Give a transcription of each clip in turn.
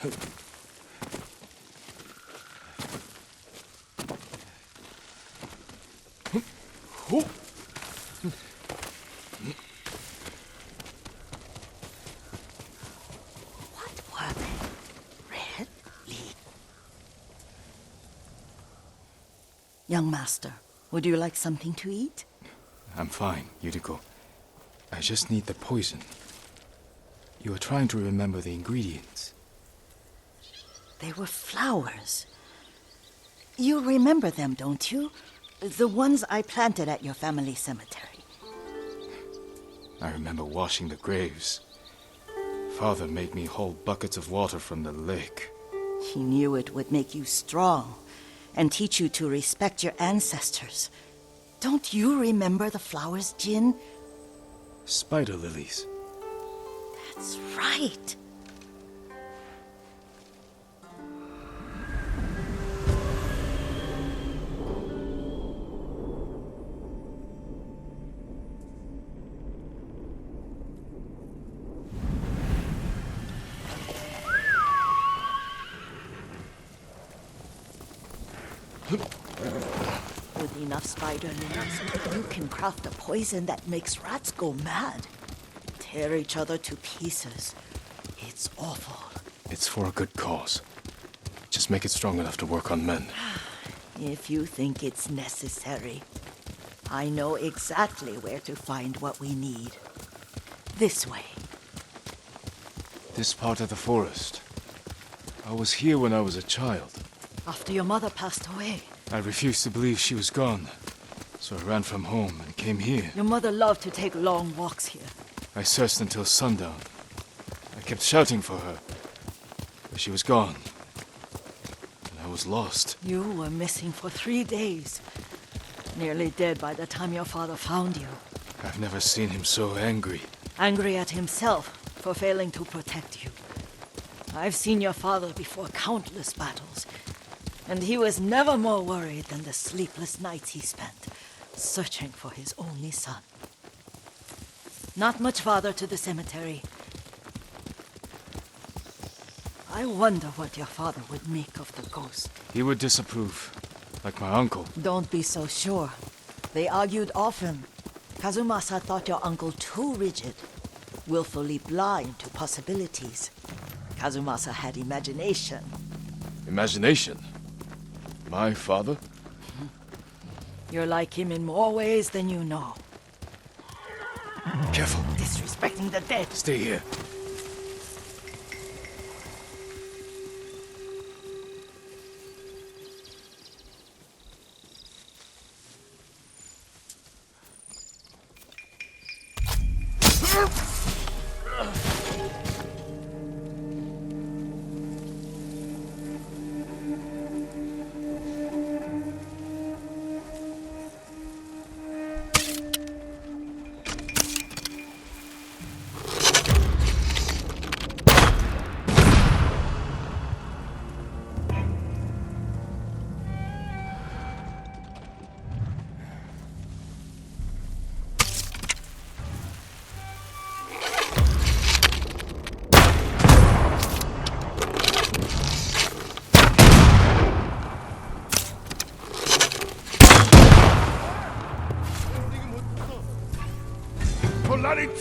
What were they? Red leaf. Young master, would you like something to eat? I'm fine, Yuriko. I just need the poison. You are trying to remember the ingredients. They were flowers. You remember them, don't you? The ones I planted at your family cemetery. I remember washing the graves. Father made me hold buckets of water from the lake. He knew it would make you strong and teach you to respect your ancestors. Don't you remember the flowers, Jin? Spider lilies. That's right. With enough spider lilies, you can craft a poison that makes rats go mad. Tear each other to pieces. It's awful. It's for a good cause. Just make it strong enough to work on men. If you think it's necessary, I know exactly where to find what we need. This way. This part of the forest. I was here when I was a child. After your mother passed away. I refused to believe she was gone. So I ran from home and came here. Your mother loved to take long walks here. I searched until sundown. I kept shouting for her. But she was gone. And I was lost. You were missing for 3 days. Nearly dead by the time your father found you. I've never seen him so angry. Angry at himself for failing to protect you. I've seen your father before countless battles. And he was never more worried than the sleepless nights he spent searching for his only son. Not much farther to the cemetery. I wonder what your father would make of the ghost. He would disapprove, like my uncle. Don't be so sure. They argued often. Kazumasa thought your uncle too rigid, willfully blind to possibilities. Kazumasa had imagination. Imagination? My father? You're like him in more ways than you know. Careful. Disrespecting the dead. Stay here.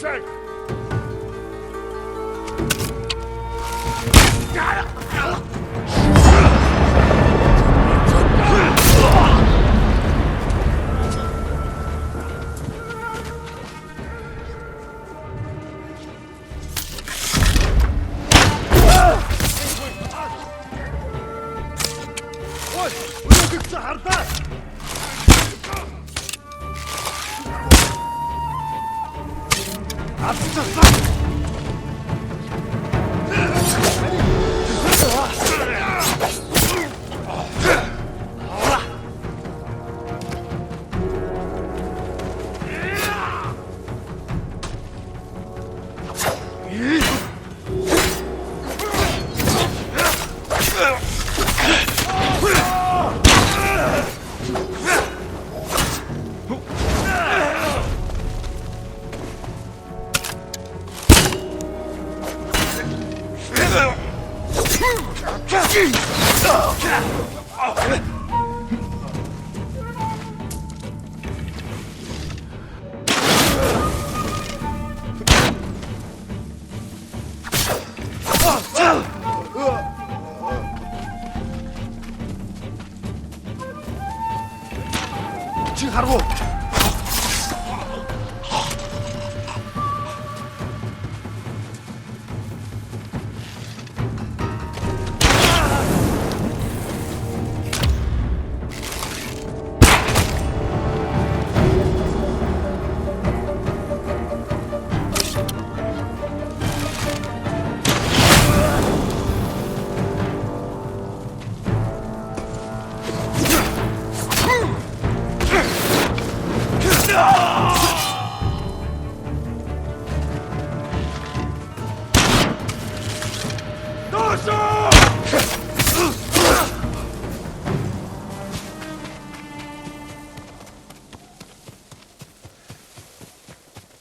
check!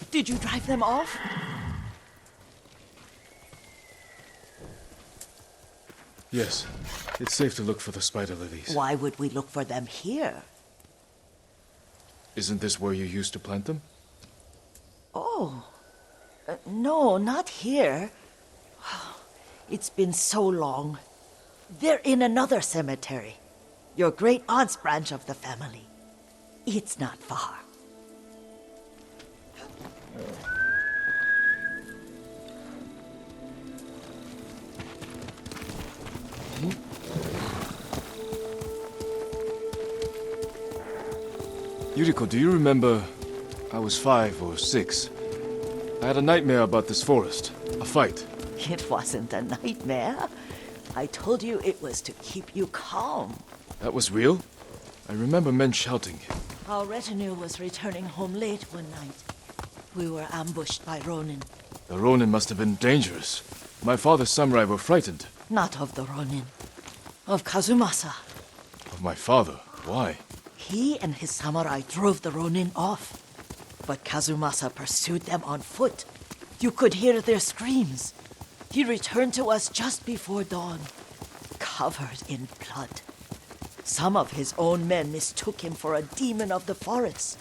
Did you drive them off? Yes. It's safe to look for the spider lilies. Why would we look for them here? Isn't this where you used to plant them? Oh. No, not here. It's been so long. They're in another cemetery. Your great-aunt's branch of the family. It's not far. Yuriko, do you remember? I was 5 or 6. I had a nightmare about this forest. A fight. It wasn't a nightmare. I told you it was to keep you calm. That was real? I remember men shouting. Our retinue was returning home late one night. We were ambushed by Ronin. The Ronin must have been dangerous. My father's samurai were frightened. Not of the Ronin. Of Kazumasa. Of my father? Why? He and his samurai drove the Ronin off. But Kazumasa pursued them on foot. You could hear their screams. He returned to us just before dawn, covered in blood. Some of his own men mistook him for a demon of the forest.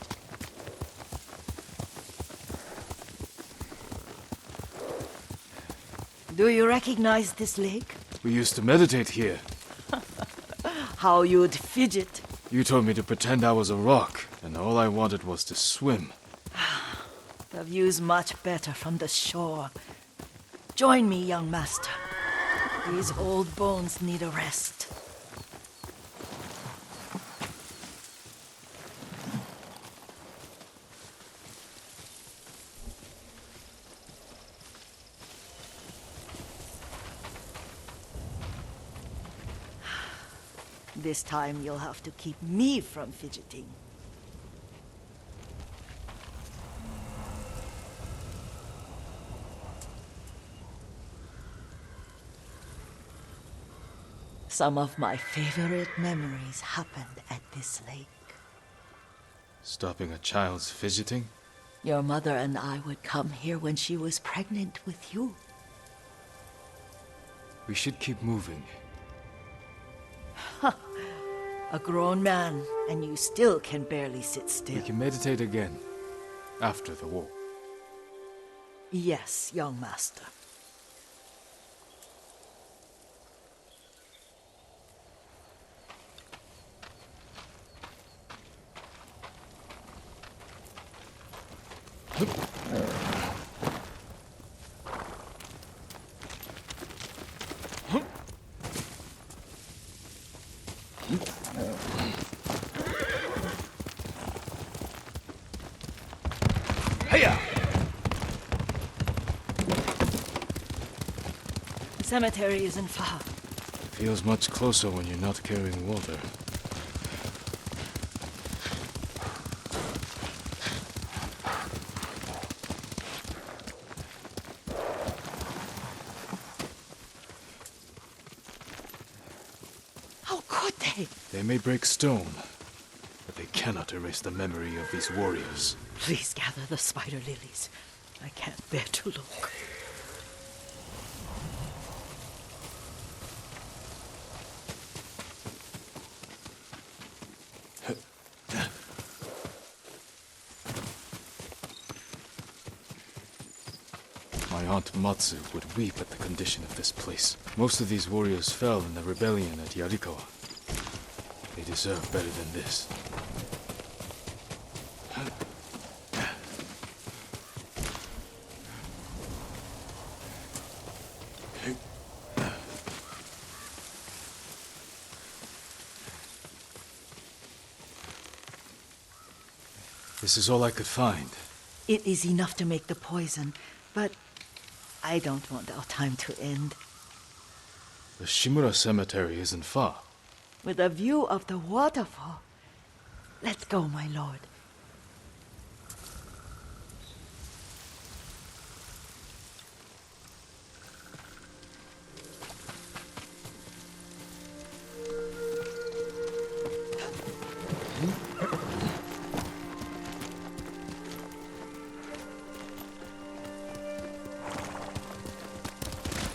Do you recognize this lake? We used to meditate here. How you'd fidget. You told me to pretend I was a rock, and all I wanted was to swim. The view's much better from the shore. Join me, young master. These old bones need a rest. This time you'll have to keep me from fidgeting. Some of my favorite memories happened at this lake. Stopping a child's fidgeting? Your mother and I would come here when she was pregnant with you. We should keep moving. A grown man, and you still can barely sit still. We can meditate again. After the war. Yes, young master. The cemetery isn't far. Feels much closer when you're not carrying water. How could they? They may break stone, but they cannot erase the memory of these warriors. Please gather the spider lilies. I can't bear to look. My aunt Matsu would weep at the condition of this place. Most of these warriors fell in the rebellion at Yuriko. They deserve better than this. This is all I could find. It is enough to make the poison, but I don't want our time to end. The Shimura Cemetery isn't far. With a view of the waterfall. Let's go, my lord.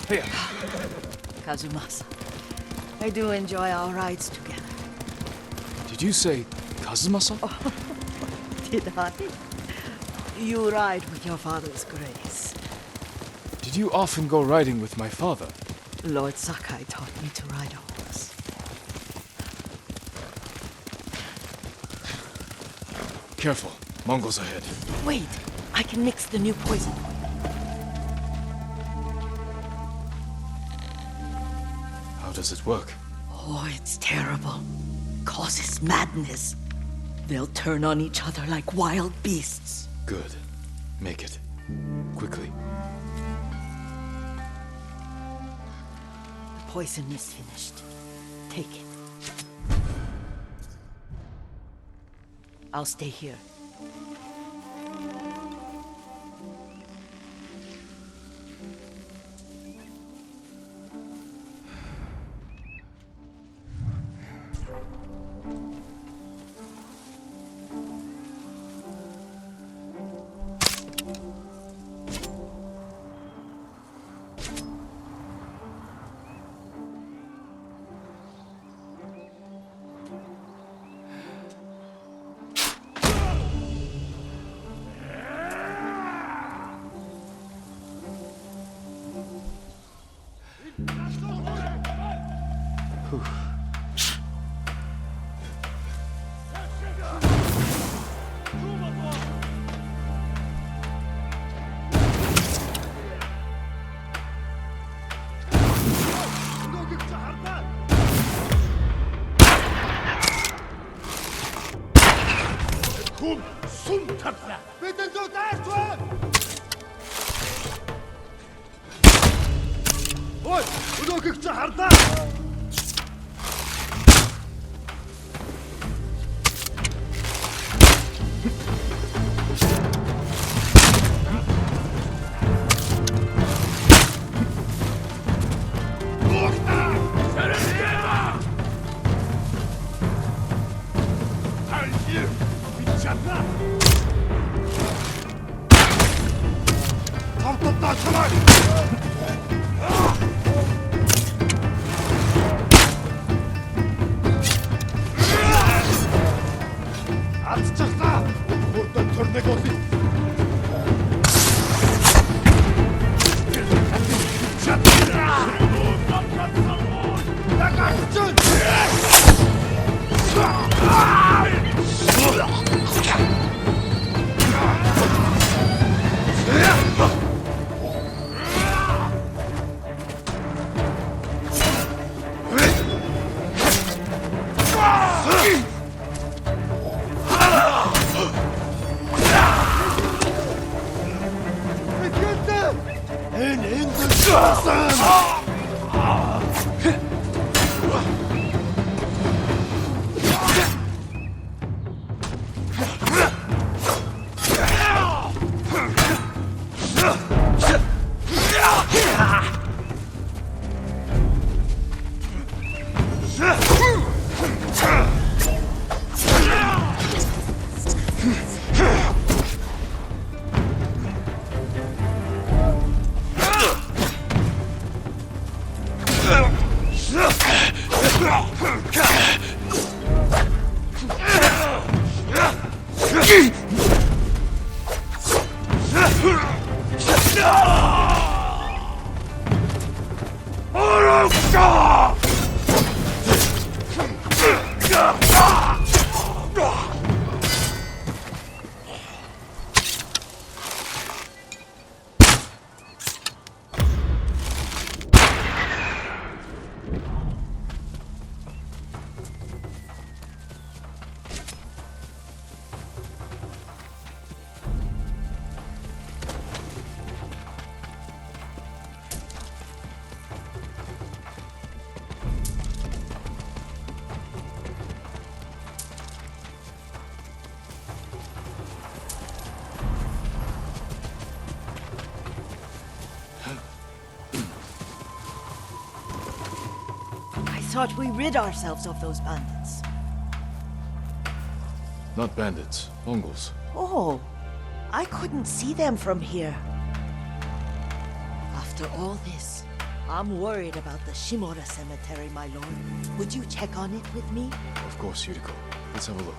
Here. Kazumasa, I do enjoy our rides together. Did you say Kazumasa? Did I? You ride with your father's grace. Did you often go riding with my father? Lord Sakai taught me to ride a horse. Careful. Mongols ahead. Wait, I can mix the new poison. How does it work? Oh, it's terrible. Causes madness. They'll turn on each other like wild beasts. Good. Make it. Quickly. The poison is finished. Take it. I'll stay here. No! I thought we rid ourselves of those bandits. Not bandits, Mongols. Oh, I couldn't see them from here. After all this, I'm worried about the Shimura cemetery, my lord. Would you check on it with me? Of course, Yuriko. Let's have a look.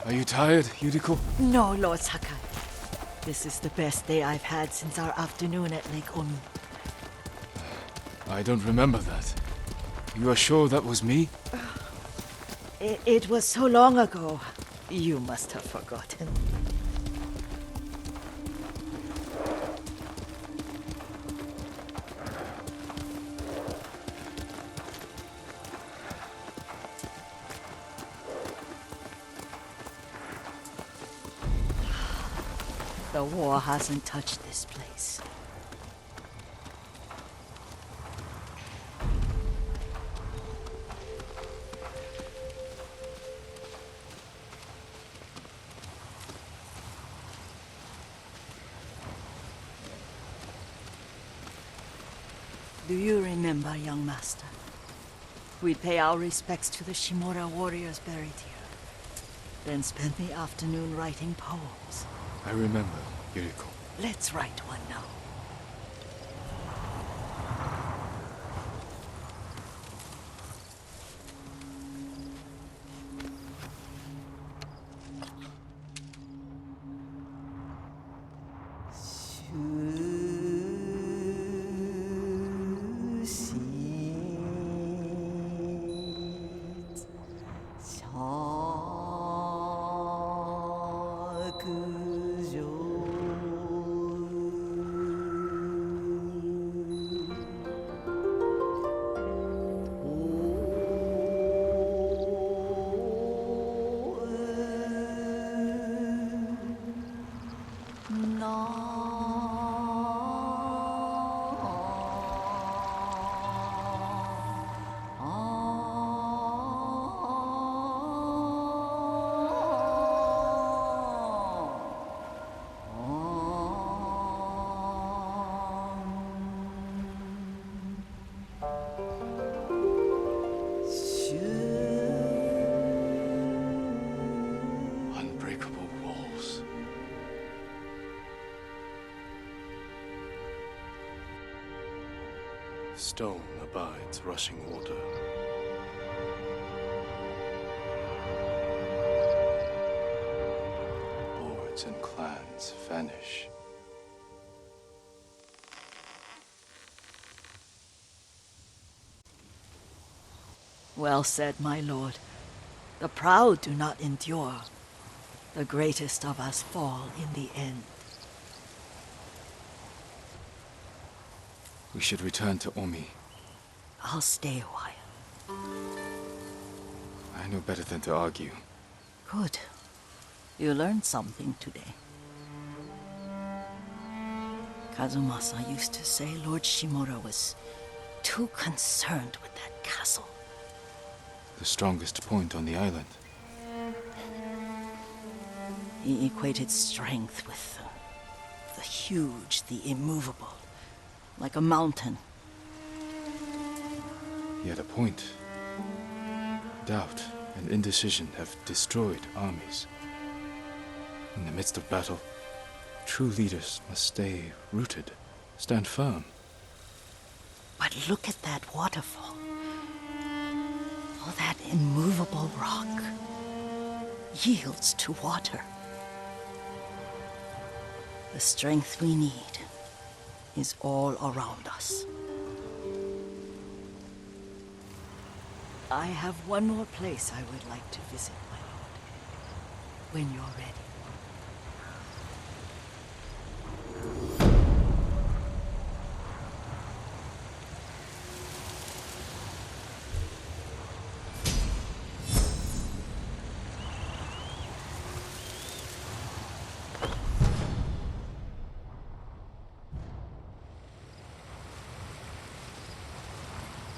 Are you tired, Yuriko? No, Lord Sakai. This is the best day I've had since our afternoon at Lake Omi. I don't remember that. You are sure that was me? It was so long ago. You must have forgotten. The war hasn't touched this place. Do you remember, young master? We'd pay our respects to the Shimura warriors buried here, then spend the afternoon writing poems. I remember, Yuriko. Let's write one now. Unbreakable walls. Stone abides rushing water. Lords and clans vanish. Well said, my lord. The proud do not endure. The greatest of us fall in the end. We should return to Omi. I'll stay a while. I know better than to argue. Good. You learned something today. Kazumasa used to say Lord Shimura was too concerned with that castle. The strongest point on the island. He equated strength with the huge, the immovable, like a mountain. He had a point. Doubt and indecision have destroyed armies. In the midst of battle, true leaders must stay rooted, stand firm. But look at that waterfall. All that immovable rock yields to water. The strength we need is all around us. I have one more place I would like to visit, my lord. When you're ready.